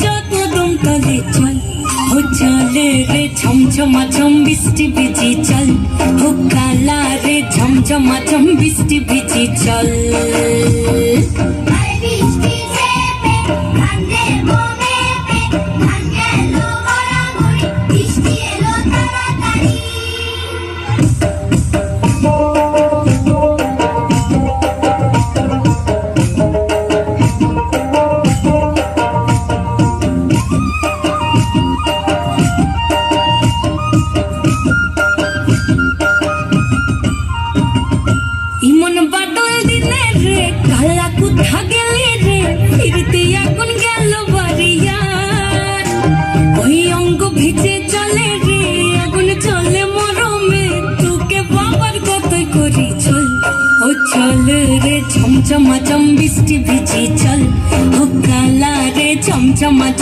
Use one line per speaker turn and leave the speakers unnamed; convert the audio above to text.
যত দম তলে চল ও চলে রে ঝমঝমাঝম বৃষ্টি ভিজি চল ও কালা রে ঝমঝমাঝম বৃষ্টি ভিজি চল ইমন বাদল দিনে রে কালা কোথা গেলি রে ফিরতে এখন গেল বাড়িয়ার ওই অঙ্গ ভিজে চলে রে আগুন চলে মরমে তোকে বাবার কতই করি চল ও চল রে ঝমঝমাঝম বৃষ্টি ভিজি চল ও কালা রে ঝমঝমাঝম